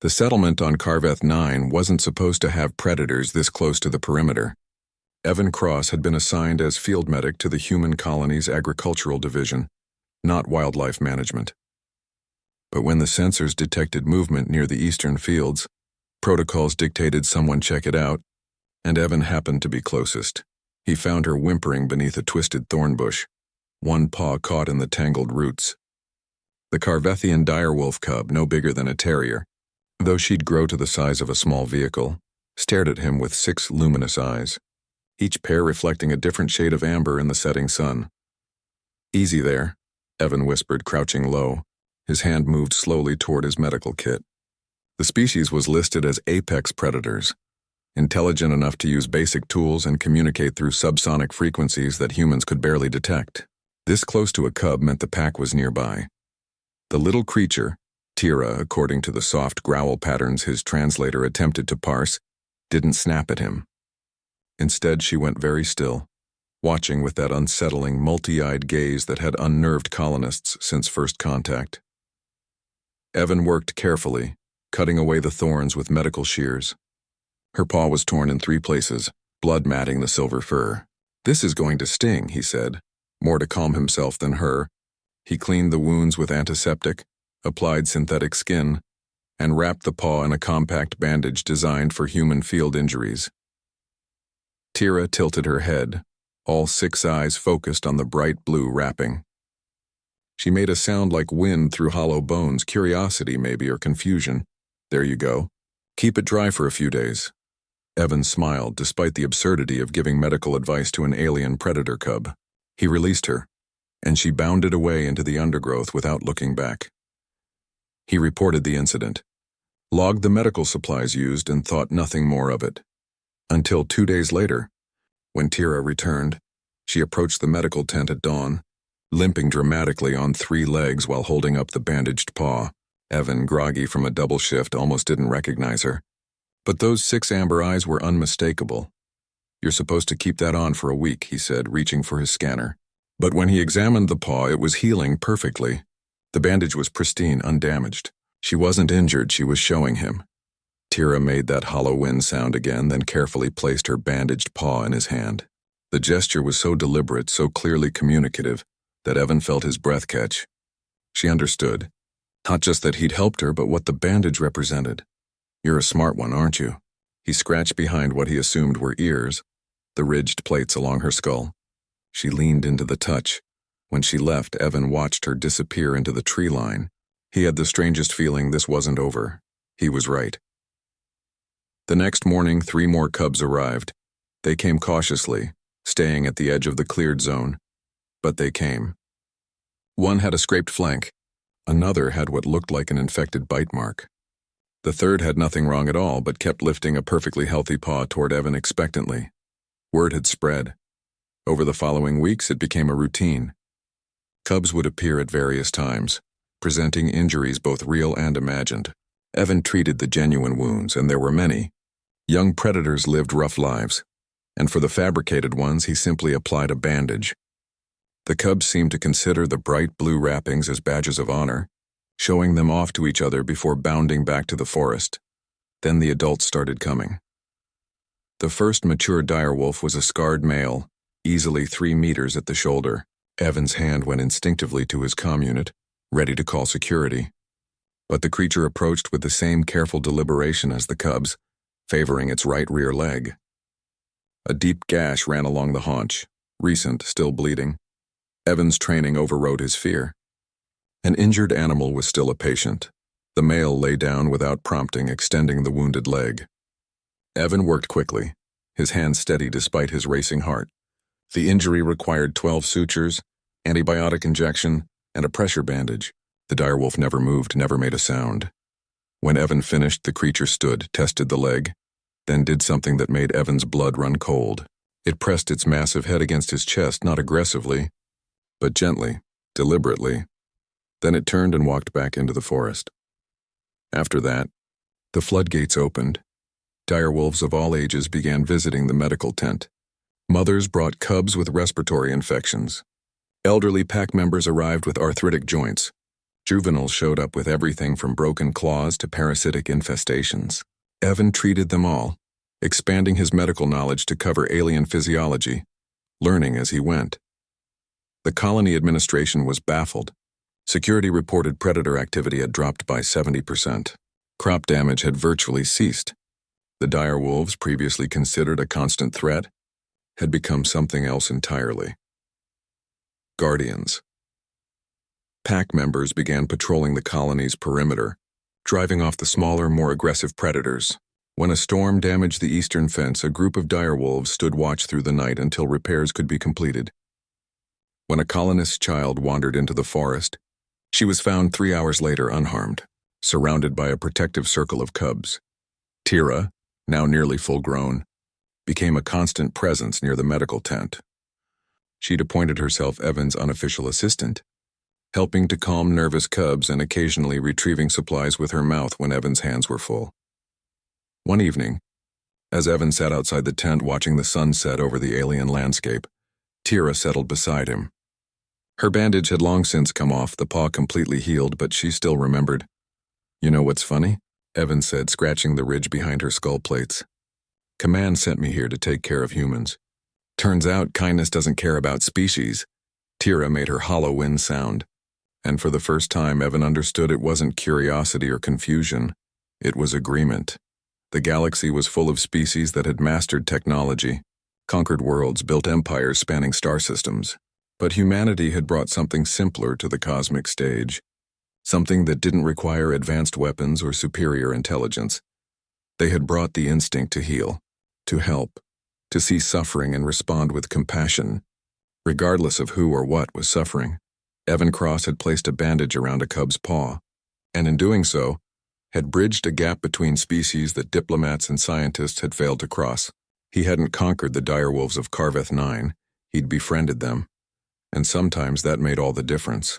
The settlement on Carveth 9 wasn't supposed to have predators this close to the perimeter. Evan Cross had been assigned as field medic to the human colony's agricultural division, not wildlife management. But when the sensors detected movement near the eastern fields, protocols dictated someone check it out, and Evan happened to be closest. He found her whimpering beneath a twisted thorn bush, one paw caught in the tangled roots. The Carvethian direwolf cub, no bigger than a terrier, though she'd grow to the size of a small vehicle, stared at him with 6 luminous eyes, each pair reflecting a different shade of amber in the setting sun. "Easy there," Evan whispered, crouching low. His hand moved slowly toward his medical kit. The species was listed as apex predators, intelligent enough to use basic tools and communicate through subsonic frequencies that humans could barely detect. This close to a cub meant the pack was nearby. The little creature, Tira, according to the soft growl patterns his translator attempted to parse, didn't snap at him. Instead, she went very still, watching with that unsettling, multi-eyed gaze that had unnerved colonists since first contact. Evan worked carefully, cutting away the thorns with medical shears. Her paw was torn in 3 places, blood matting the silver fur. "This is going to sting," he said, more to calm himself than her. He cleaned the wounds with antiseptic, applied synthetic skin, and wrapped the paw in a compact bandage designed for human field injuries. Tira tilted her head, all 6 eyes focused on the bright blue wrapping. She made a sound like wind through hollow bones, curiosity maybe, or confusion. "There you go. Keep it dry for a few days." Evan smiled, despite the absurdity of giving medical advice to an alien predator cub. He released her, and she bounded away into the undergrowth without looking back. He reported the incident, logged the medical supplies used, and thought nothing more of it. Until 2 days later, when Tira returned, she approached the medical tent at dawn, limping dramatically on 3 legs while holding up the bandaged paw. Evan, groggy from a double shift, almost didn't recognize her. But those 6 amber eyes were unmistakable. "You're supposed to keep that on for a week," he said, reaching for his scanner. But when he examined the paw, it was healing perfectly. The bandage was pristine, undamaged. She wasn't injured, she was showing him. Tira made that hollow wind sound again, then carefully placed her bandaged paw in his hand. The gesture was so deliberate, so clearly communicative, that Evan felt his breath catch. She understood. Not just that he'd helped her, but what the bandage represented. "You're a smart one, aren't you?" He scratched behind what he assumed were ears, the ridged plates along her skull. She leaned into the touch. When she left, Evan watched her disappear into the tree line. He had the strangest feeling this wasn't over. He was right. The next morning, 3 more cubs arrived. They came cautiously, staying at the edge of the cleared zone. But they came. One had a scraped flank. Another had what looked like an infected bite mark. The third had nothing wrong at all, but kept lifting a perfectly healthy paw toward Evan expectantly. Word had spread. Over the following weeks, it became a routine. Cubs would appear at various times, presenting injuries both real and imagined. Evan treated the genuine wounds, and there were many. Young predators lived rough lives, and for the fabricated ones, he simply applied a bandage. The cubs seemed to consider the bright blue wrappings as badges of honor, showing them off to each other before bounding back to the forest. Then the adults started coming. The first mature direwolf was a scarred male, easily 3 meters at the shoulder. Evan's hand went instinctively to his comm unit, ready to call security. But the creature approached with the same careful deliberation as the cubs, favoring its right rear leg. A deep gash ran along the haunch, recent, still bleeding. Evan's training overrode his fear. An injured animal was still a patient. The male lay down without prompting, extending the wounded leg. Evan worked quickly, his hand steady despite his racing heart. The injury required 12 sutures, antibiotic injection, and a pressure bandage. The direwolf never moved, never made a sound. When Evan finished, the creature stood, tested the leg, then did something that made Evan's blood run cold. It pressed its massive head against his chest, not aggressively, but gently, deliberately. Then it turned and walked back into the forest. After that, the floodgates opened. Direwolves of all ages began visiting the medical tent. Mothers brought cubs with respiratory infections. Elderly pack members arrived with arthritic joints. Juveniles showed up with everything from broken claws to parasitic infestations. Evan treated them all, expanding his medical knowledge to cover alien physiology, learning as he went. The colony administration was baffled. Security reported predator activity had dropped by 70%. Crop damage had virtually ceased. The dire wolves, previously considered a constant threat, had become something else entirely. Guardians. Pack members began patrolling the colony's perimeter, driving off the smaller, more aggressive predators. When a storm damaged the eastern fence, a group of dire wolves stood watch through the night until repairs could be completed. When a colonist's child wandered into the forest, she was found 3 hours later unharmed, surrounded by a protective circle of cubs. Tira, now nearly full-grown, became a constant presence near the medical tent. She'd appointed herself Evan's unofficial assistant, helping to calm nervous cubs and occasionally retrieving supplies with her mouth when Evan's hands were full. One evening, as Evan sat outside the tent watching the sun set over the alien landscape, Tira settled beside him. Her bandage had long since come off, the paw completely healed, but she still remembered. "You know what's funny?" Evan said, scratching the ridge behind her skull plates. "Command sent me here to take care of humans. Turns out kindness doesn't care about species." Tira made her hollow wind sound, and for the first time Evan understood it wasn't curiosity or confusion. It was agreement. The galaxy was full of species that had mastered technology, conquered worlds, built empires spanning star systems. But humanity had brought something simpler to the cosmic stage, something that didn't require advanced weapons or superior intelligence. They had brought the instinct to heal, to help, to see suffering and respond with compassion, regardless of who or what was suffering. Evan Cross had placed a bandage around a cub's paw, and in doing so, had bridged a gap between species that diplomats and scientists had failed to cross. He hadn't conquered the direwolves of Carveth 9, he'd befriended them. And sometimes that made all the difference.